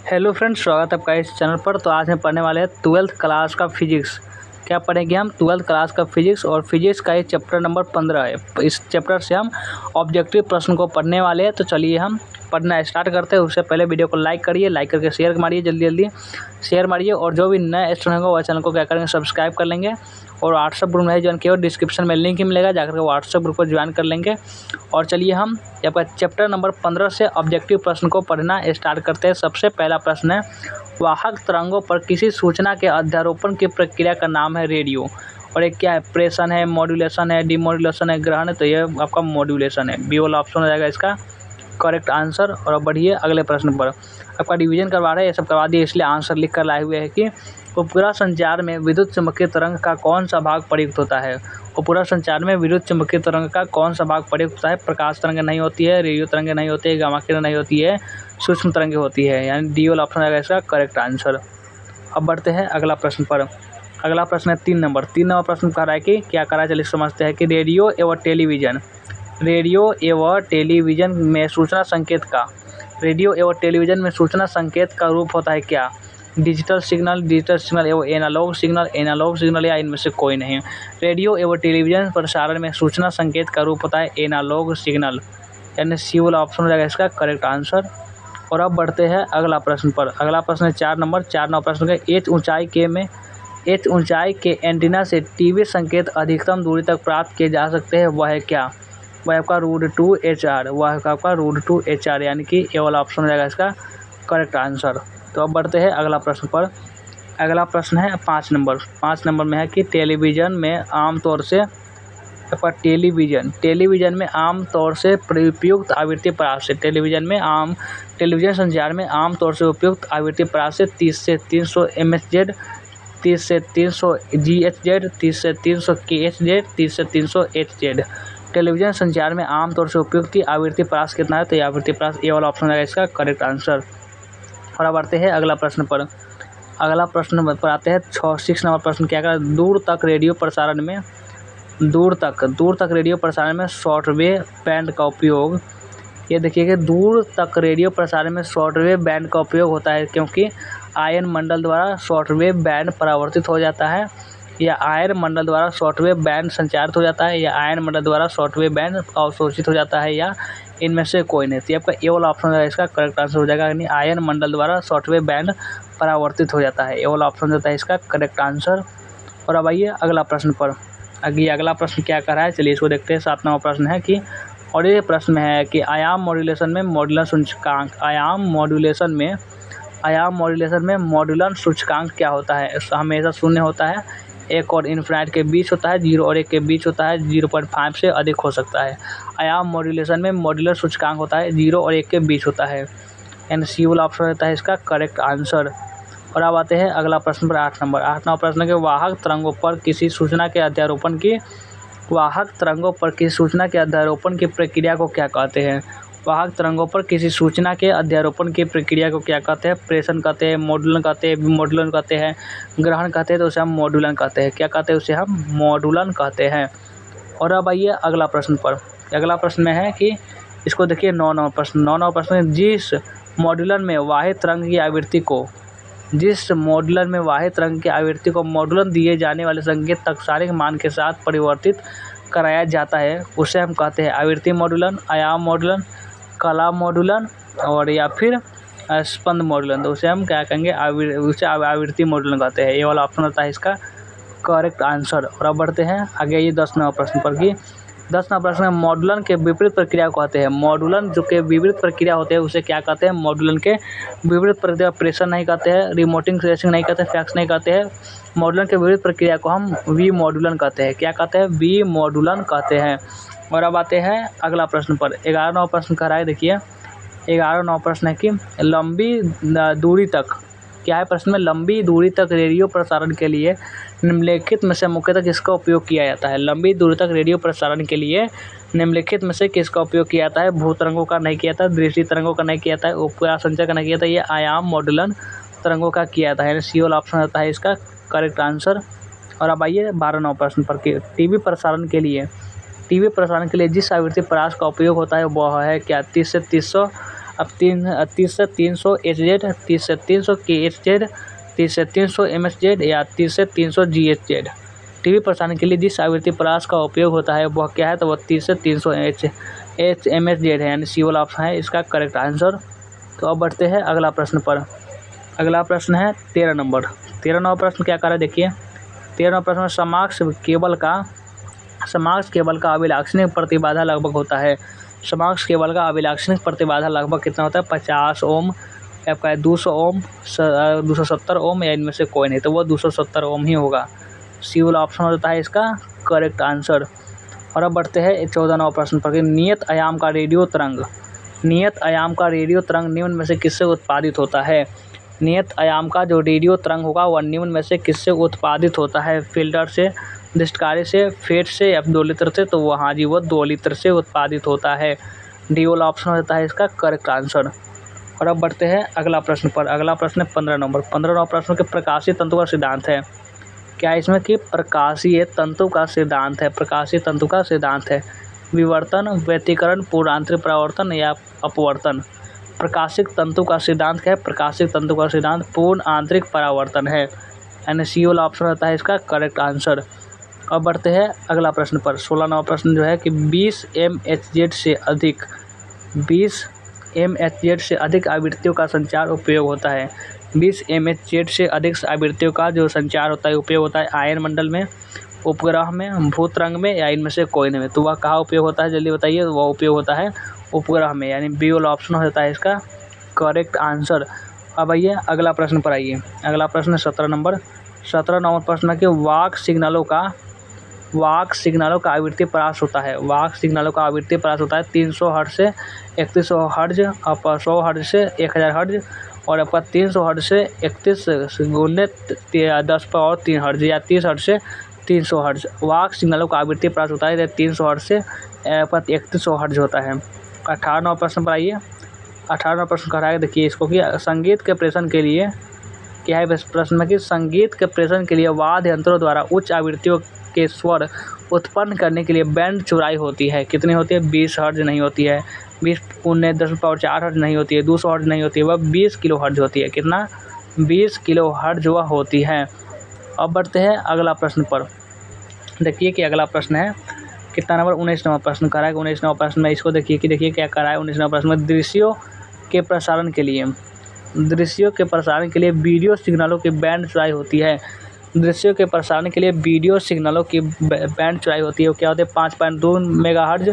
Hello friends, स्वागत है आपका इस चैनल पर। तो आज हम पढ़ने वाले हैं 12th क्लास का फिजिक्स। क्या पढ़ेंगे हम? 12th क्लास का फिजिक्स, और फिजिक्स का ये चैप्टर नंबर 15 है। इस चैप्टर से हम ऑब्जेक्टिव प्रश्न को पढ़ने वाले हैं। तो चलिए हम पढ़ना स्टार्ट करते हैं। उससे पहले वीडियो को लाइक करिए, लाइक करके शेयर मारिए, जल्दी जल्दी शेयर मारिए। और जो भी नए स्टूडेंट होगा वह चैनल को क्या करेंगे, सब्सक्राइब कर लेंगे। और व्हाट्सअप ग्रुप में ज्वाइन किया, और डिस्क्रिप्शन में लिंक ही मिलेगा, जाकर के व्हाट्सअप ग्रुप को ज्वाइन कर लेंगे। और चलिए हम आपका चैप्टर नंबर 15 से ऑब्जेक्टिव प्रश्न को पढ़ना स्टार्ट करते हैं। सबसे पहला प्रश्न है, वाहक तरंगों पर किसी सूचना के अध्यारोपण की प्रक्रिया का नाम है रेडियो। और एक क्या है, प्रेषण है, मॉड्यूलेशन है, डिमॉड्यूलेशन है, ग्रहण है। तो ये आपका मॉड्यूलेशन है, बी वाला ऑप्शन हो जाएगा इसका करेक्ट आंसर। और अब बढ़िए अगले प्रश्न पर। आपका रिवीजन करवा रहे हैं, ये सब करवा दिए, इसलिए आंसर लिख कर लाए हुए हैं कि उपग्रह संचार में विद्युत चुम्बकीय तरंग का कौन सा भाग प्रयुक्त होता है। उपग्रह संचार में विद्युत चुम्बकीय तरंग का कौन सा भाग प्रयुक्त होता है? प्रकाश तरंगे नहीं होती है, रेडियो तरंगे नहीं होती है, गामा किरण नहीं होती है, सूक्ष्म तरंगे होती है, यानी डी वाला ऑप्शन आएगा इसका करेक्ट आंसर। अब बढ़ते हैं अगला प्रश्न पर। अगला प्रश्न है 3 नंबर प्रश्न कह रहा है कि क्या करा है, चलिए समझते हैं कि रेडियो एवं टेलीविज़न में सूचना संकेत का रूप होता है क्या? डिजिटल सिग्नल एवं एनालॉग सिग्नल, या इनमें से कोई नहीं। रेडियो एवं टेलीविज़न प्रसारण में सूचना संकेत का रूप होता है एनालॉग सिग्नल, यानी सी वाला ऑप्शन हो जाएगा इसका करेक्ट आंसर। और अब बढ़ते हैं अगला प्रश्न पर। अगला प्रश्न है 4 नंबर प्रश्न का, एच ऊंचाई के एंटीना से टीवी संकेत अधिकतम दूरी तक प्राप्त किए जा सकते हैं, वह है क्या? वह आपका रूट टू एच आर, यानी कि ए वाला ऑप्शन हो जाएगा इसका करेक्ट आंसर। तो अब बढ़ते हैं अगला प्रश्न पर। अगला प्रश्न है 5 नंबर में है कि टेलीविज़न में आमतौर से उपयुक्त आवृत्ति परास से टेलीविज़न संचार में आमतौर से उपयुक्त आवृत्ति परास से 30 से 300 MHz, 30 से 300 GHz, 30 से 300 KHz, 30 से 300 HZ। टेलीविज़न संचार में आमतौर से उपयुक्त आवृत्ति परास कितना है? तो ये आवृत्ति परास ए वाला ऑप्शन है इसका करेक्ट आंसर। और अब बढ़ते हैं अगला प्रश्न पर। अगला प्रश्न पर आते हैं 6 नंबर प्रश्न। क्या करें, दूर तक रेडियो प्रसारण में शॉर्टवेव बैंड का उपयोग। ये देखिए कि दूर तक रेडियो प्रसारण में शॉर्टवेव बैंड का उपयोग होता है, क्योंकि आयन मंडल द्वारा शॉर्टवेव बैंड परावर्तित हो जाता है, या आयन मंडल द्वारा शॉर्टवेव बैंड संचारित हो जाता है, या आयन मंडल द्वारा शॉर्टवेव बैंड अवशोषित हो जाता है, या इनमें से कोई नहीं। तो आपका ए वाला ऑप्शन इसका करेक्ट आंसर हो जाएगा, यानी आयन मंडल द्वारा शॉर्टवेव बैंड परावर्तित हो जाता है। ए वाला ऑप्शन होता है इसका करेक्ट आंसर। और अब आइए अगला प्रश्न पर। अगला प्रश्न क्या कर रहा है, चलिए इसको देखते हैं। 7 नंबर प्रश्न है कि, और ये प्रश्न में है कि आयाम मॉड्यूलेशन में मॉड्यूलन सूचकांक क्या होता है? हमेशा शून्य होता है, 1 और इन्फिनिटी के बीच होता है, 0 और 1 के बीच होता है, 0.5 से अधिक हो सकता है। आयाम मॉड्यूलेशन में मॉड्यूलर सूचकांक होता है 0 और 1 के बीच होता है, यानी सी वाला ऑप्शन रहता है इसका करेक्ट आंसर। और अब आते हैं अगला प्रश्न पर 8 नंबर प्रश्न के, वाहक तरंगों पर किसी सूचना के अध्यारोपण की प्रक्रिया को क्या कहते हैं? वाहक तरंगों पर किसी सूचना के अध्यारोपण की प्रक्रिया को क्या कहते हैं? प्रेषण कहते हैं, मॉड्यूलन कहते हैं, विमॉड्यूलन कहते हैं, ग्रहण कहते हैं। तो उसे हम मॉड्यूलन कहते हैं। क्या कहते हैं? उसे हम मॉड्यूलन कहते हैं। और अब आइए अगला प्रश्न पर। अगला प्रश्न में है कि, इसको देखिए 9 नंबर प्रश्न, जिस मॉड्यूलन में वाहित तरंग की आवृत्ति को मॉड्यूलन दिए जाने वाले संकेत तत्कालिक मान के साथ परिवर्तित कराया जाता है, उसे हम कहते हैं आवृत्ति मॉड्यूलन, आयाम मॉड्यूलन, कला मॉड्यूलन, और या फिर स्पंद मॉड्यूलन। तो उसे हम क्या कहेंगे, आवृत्ति मॉड्यूलन कहते हैं। ये वाला ऑप्शन होता है इसका करेक्ट आंसर। और अब बढ़ते हैं आगे ये 10 नंबर प्रश्न पर कि, 10 नंबर प्रश्न में मॉड्यूलन के विपरीत प्रक्रिया को कहते हैं। मॉड्यूलन जो के विपरीत प्रक्रिया होते हैं उसे क्या कहते हैं? मॉड्यूलन के विपरीत प्रक्रिया प्रेषण नहीं कहते हैं, रिमोटिंग रेसिंग नहीं कहते, फैक्स नहीं कहते हैं। मॉड्यूलन के विपरीत प्रक्रिया को हम वी मॉड्यूलन कहते हैं। क्या कहते हैं? वी मॉड्यूलन कहते हैं। और अब आते हैं अगला प्रश्न पर। 11 नंबर प्रश्न कह रहा है, देखिए 11 नंबर प्रश्न है कि, लंबी दूरी तक, क्या है प्रश्न में, लंबी दूरी तक रेडियो प्रसारण के लिए निम्नलिखित में से मुख्यतः किसका उपयोग किया जाता है? लंबी दूरी तक रेडियो प्रसारण के लिए निम्नलिखित में से किसका उपयोग किया जाता है? भूतरंगों का नहीं किया जाता, दृष्टि तरंगों का नहीं किया जाता है, उपग्रह संचार का नहीं किया जाता, ये आयाम मॉड्यूलन तरंगों का किया जाता है, यानी सी वाला ऑप्शन होता है इसका करेक्ट आंसर। और अब आइए 12 नंबर प्रश्न पर कि, टीवी प्रसारण के लिए जिस आवृत्ति परास का उपयोग होता है वह है क्या? 30 से 300 अब 30 से 300 HZ, 30 से 300 KHZ, 30 से 300 MHZ या 30 से 300 GHZ। टीवी प्रसारण के लिए जिस आवृत्ति परास का उपयोग होता है वह क्या है, तो वह 30 से 300 MHZ है, यानी सी वाला ऑप्शन है इसका करेक्ट आंसर। तो अब बढ़ते हैं अगला प्रश्न पर। अगला प्रश्न है 13 नंबर। 13वां प्रश्न क्या कर रहा है देखिए। 13वां प्रश्न में समाक्ष केबल का अभिलाक्षणिक प्रतिबाधा लगभग होता है। समाक्ष केबल का अभिलाक्षणिक प्रतिबाधा लगभग कितना होता है, 50 ओम, आपका 200 ओम, 270 ओम, या इनमें से कोई नहीं, तो वो 270 ओम ही होगा। सी वाला ऑप्शन हो जाता है इसका करेक्ट आंसर। और अब बढ़ते हैं 14वां प्रश्न पर। नियत आयाम का रेडियो तरंग निम्न में से किससे उत्पादित होता है। नियत आयाम का जो रेडियो तरंग होगा वह निम्न में से किससे उत्पादित होता है, फिल्टर से, दृष्टिकारी से, फेट से या 2 लीटर से, तो वह हाँ जी वो 2 लीटर से उत्पादित होता है। डी वाला ऑप्शन हो जाता है इसका करेक्ट आंसर। और अब बढ़ते हैं अगला प्रश्न पर। अगला प्रश्न है 15 नंबर। 15वां प्रश्न के प्रकाशीय तंतु का सिद्धांत है। क्या इसमें कि प्रकाशीय तंतु का सिद्धांत है, प्रकाशीय तंतु का सिद्धांत है। विवर्तन, व्यतिकरण, पूर्ण आंतरिक परावर्तन या अपवर्तन। प्रकाशिक तंतु का सिद्धांत क्या है, प्रकाशिक तंतु का सिद्धांत पूर्ण आंतरिक परावर्तन है, यानी सी वाला ऑप्शन होता है इसका करेक्ट आंसर। अब बढ़ते हैं अगला प्रश्न पर। 16वां प्रश्न जो है कि 20 MHz से अधिक आवृत्तियों का संचार उपयोग होता है। 20 MHz से अधिक आवृत्तियों का जो संचार होता है उपयोग होता है आयन मंडल में, उपग्रह में, भूतरंग में या इनमें से कोई नहीं में। तो वह कहाँ उपयोग होता है जल्दी बताइए। वह उपयोग होता है उपग्रह में, यानी बी वाला ऑप्शन हो जाता है इसका करेक्ट आंसर। अब आइए अगला प्रश्न पर आइए। अगला प्रश्न 17 नंबर। 17 नंबर प्रश्न है कि वाक सिग्नलों का आवृत्ति परास होता है। वाक सिग्नलों का आवृत्ति परास होता है 300 हर्ट्ज से 3100 हर्ट्ज, आपका 100 हर्ट्ज से 1000 हर्ट्ज, और आपका 300 हर्ट्ज से 31 गुने 10⁻³ हर्ट्ज या 30 हर्ट्ज से 300 हर्ट्ज। वाक सिग्नलों का आवृत्ति परास होता है 300 हर्ट्ज से 3100 हर्ट्ज होता है। 18वां प्रश्न पर आइए। 18वां प्रश्न कह रहा है देखिए इसको कि संगीत के प्रेषण के लिए क्या है प्रश्न में कि संगीत के प्रेषण के लिए वाद्य यंत्रों द्वारा उच्च आवृत्तियों के स्वर उत्पन्न करने के लिए बैंड चौड़ाई होती है। कितनी होती है, 20 हर्ट्ज नहीं होती है, 20 × 10⁻⁴ हर्ट्ज नहीं होती है, 200 हर्ट्ज नहीं होती है, वह 20 किलो हर्ट्ज होती है। कितना, 20 किलो हर्ट्ज वह होती है। अब बढ़ते हैं अगला प्रश्न पर। देखिए कि अगला प्रश्न है कितना नंबर, 19वां प्रश्न कर रहा है। 19वां प्रश्न में इसको देखिए कि देखिए क्या कर रहा है। 19वां प्रश्न में दृश्यों के प्रसारण के लिए वीडियो सिग्नलों की बैंड चौड़ाई होती है। दृश्यों के प्रसारण के लिए वीडियो सिग्नलों की बैंड चौड़ाई होती है, क्या होती है, 5.2 मेगाहर्ट्ज,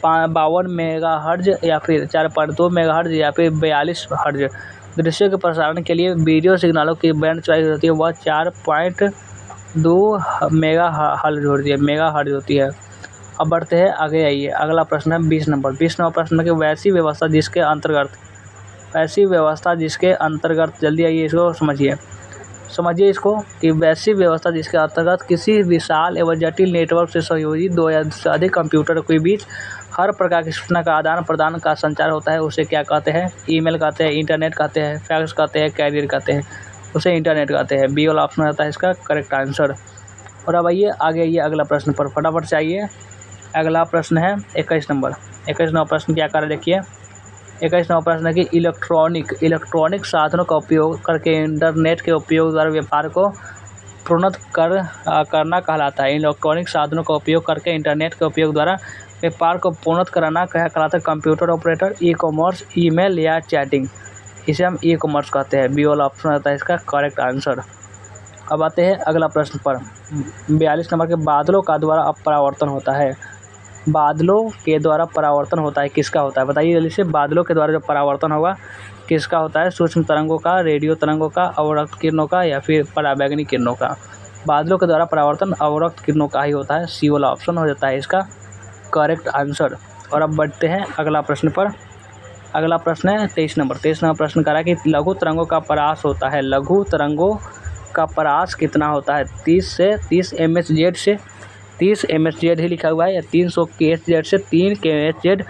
52 मेगाहर्ट्ज या फिर 4.2 मेगाहर्ट्ज या फिर 42 हर्ट्ज। दृश्यों के प्रसारण के लिए वीडियो सिग्नलों की बैंड चौड़ाई होती है वह 4.2 मेगाहर्ट्ज होती है। अब बढ़ते हैं आगे। आइए अगला प्रश्न है 20 नंबर। 20वां प्रश्न में कि वैसी व्यवस्था जिसके अंतर्गत जल्दी आइए इसको समझिए इसको कि वैसी व्यवस्था जिसके अंतर्गत किसी विशाल एवं जटिल नेटवर्क से संयोजित 2 या से अधिक कंप्यूटर के बीच हर प्रकार की सूचना का आदान प्रदान का संचार होता है, उसे क्या कहते हैं, ईमेल कहते हैं, इंटरनेट कहते हैं, फैक्स कहते हैं, कैरियर कहते हैं, उसे इंटरनेट कहते हैं। बी वाला ऑप्शन रहता है इसका करेक्ट आंसर। और अब आइए आगे आइए अगला प्रश्न पर फटाफट से आइए। अगला प्रश्न है 21 नंबर। 21वां प्रश्न क्या कर रहे देखिए। 21वां प्रश्न है कि इलेक्ट्रॉनिक साधनों का उपयोग करके इंटरनेट के उपयोग द्वारा व्यापार को प्रोन्नत करना कहलाता है। इलेक्ट्रॉनिक साधनों का उपयोग करके इंटरनेट के उपयोग द्वारा व्यापार को प्रोन्नत कराना क्या कहलाता है, computer operator, e commerce, email या चैटिंग, इसे हम ई कॉमर्स कहते हैं। बी वाला ऑप्शन रहता है इसका करेक्ट आंसर। अब आते हैं अगला प्रश्न पर। 42 नंबर के बादलों का द्वारा अपरावर्तन होता है। बादलों के द्वारा परावर्तन होता है, किसका होता है बताइए जल्दी से। बादलों के द्वारा जो परावर्तन होगा किसका होता है, सूक्ष्म तरंगों का, रेडियो तरंगों का, अवरक्त किरणों का या फिर पराबैंगनी किरणों का। बादलों के द्वारा परावर्तन अवरक्त किरणों का ही होता है। सी वाला ऑप्शन हो जाता है इसका करेक्ट आंसर। और अब बढ़ते हैं अगला प्रश्न पर। अगला प्रश्न है 23 नंबर। 23 नंबर प्रश्न कह रहा है कि लघु तरंगों का परास होता है। लघु तरंगों का परास कितना होता है, 30 MHz से 30 MHz ही लिखा हुआ है, या 300 KHz से 3 KHz,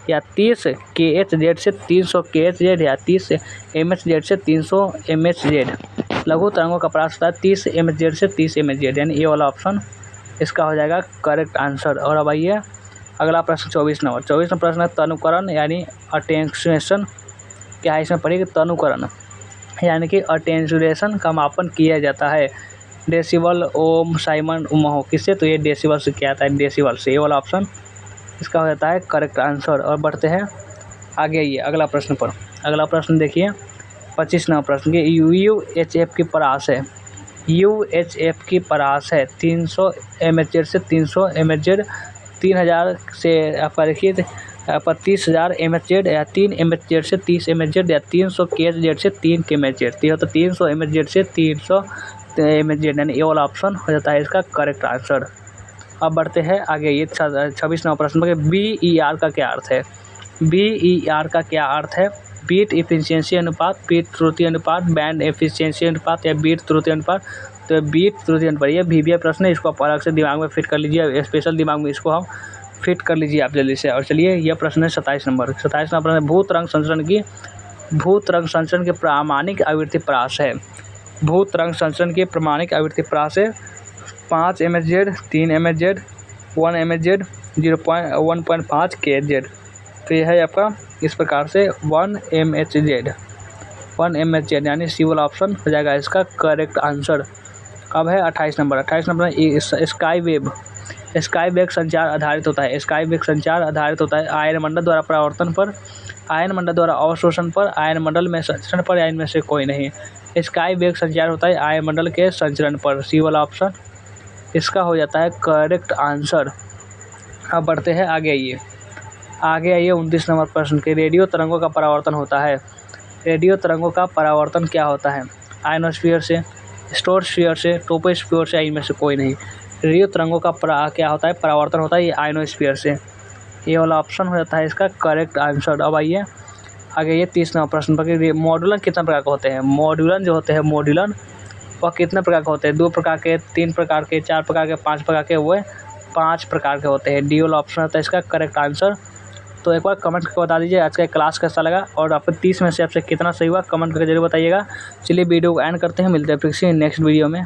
या 30 KHz से 300 KHz, या 30 MHz से 300 MHz। लघु तरंगों का परास होता है 30 MHz से 30 MHz, यानी ये वाला ऑप्शन इसका हो जाएगा करेक्ट आंसर। और अब आइए अगला प्रश्न 24 नंबर। 24 नंबर प्रश्न है तनुकरण यानी अटेंशन क्या है इसमें पढ़िए तनुकरण, यानी कि अटेंसुरेशन का मापन किया जाता है। डेसिबल, ओम, साइमन, महो, किससे? तो ये डेसिबल से किया जाता है, डेसिबल से। ये वाला ऑप्शन इसका हो जाता है करेक्ट आंसर। और बढ़ते हैं आगे आइए अगला प्रश्न पर। अगला प्रश्न देखिए 25 नंबर प्रश्न के UHF की परास है, UHF की परास है 300 mHz से 300 mHz, 3000 से आपका देखिए 30,000 mHz या 3 mHz से 30 mHz या 300 kHz से 3 kHz, तो 300 mHz से 300 mHz, यानी ये वाला ऑप्शन हो जाता है इसका करेक्ट आंसर। अब बढ़ते हैं आगे, ये 26 नंबर प्रश्न में BER का क्या अर्थ है? BER का क्या अर्थ है? बीट एफिशिएंसी अनुपात, बीट त्रुटि अनुपात, बैंड एफिशिएंसी अनुपात या बीट त्रुटि अनुपात। तो बीट त्रुटि अनुपात, ये VBA प्रश्न है, इसको आप अलग से दिमाग में फिट कर लीजिए, स्पेशल दिमाग में इसको हम फिट कर लीजिए आप जल्दी से। और चलिए यह प्रश्न है 27 नंबर प्रश्न, भूत रंग संचरण की प्रामाणिक आवृत्ति परास है। भूत रंग संचरण की प्रामाणिक आवृत्ति परास है 5 mHz, 3 mHz, 1 mHz, 1.5 kHz। तो यह है आपका इस प्रकार से 1 mHz, यानी सी वाला ऑप्शन हो जाएगा इसका करेक्ट आंसर। अब है 28 नंबर स्काई वेव संचार आधारित होता है। स्काई वेव संचार आधारित होता है आयनमंडल द्वारा परावर्तन पर, आयनमंडल द्वारा अवशोषण पर, आयनमंडल में संचरण पर, या इनमें से कोई नहीं। स्काई वेव संचार होता है आयनमंडल के संचरण पर, सी वाला ऑप्शन इसका हो जाता है करेक्ट आंसर। अब बढ़ते हैं आगे आइए 29 नंबर प्रश्न के रेडियो तरंगों का परावर्तन होता है। रेडियो तरंगों का परावर्तन क्या होता है? आयनोस्फीयर से, स्ट्रेटोस्फीयर से, ट्रोपोस्फीयर से, इनमें से कोई नहीं। रेडियो तरंगों का क्या होता है? परावर्तन होता है ये आयनोस्फीयर से, ये वाला ऑप्शन हो जाता है इसका करेक्ट आंसर। अब आइए आगे ये 30 नंबर प्रश्न पर मॉड्यूलन कितना प्रकार के होते हैं? मॉड्यूलन जो होते हैं मॉड्यूलन वह कितने प्रकार के होते हैं? 2 प्रकार के, 3 प्रकार के, 4 प्रकार के, 5 प्रकार के, वो 5 प्रकार के होते हैं। डी वाला ऑप्शन होता है इसका करेक्ट आंसर। तो एक बार कमेंट करके बता दीजिए आज का क्लास कैसा लगा और आपको 30 में से आपसे कितना सही हुआ, कमेंट करके जरूर बताइएगा। चलिए वीडियो को एंड करते हैं, मिलते हैं फिर से नेक्स्ट वीडियो में।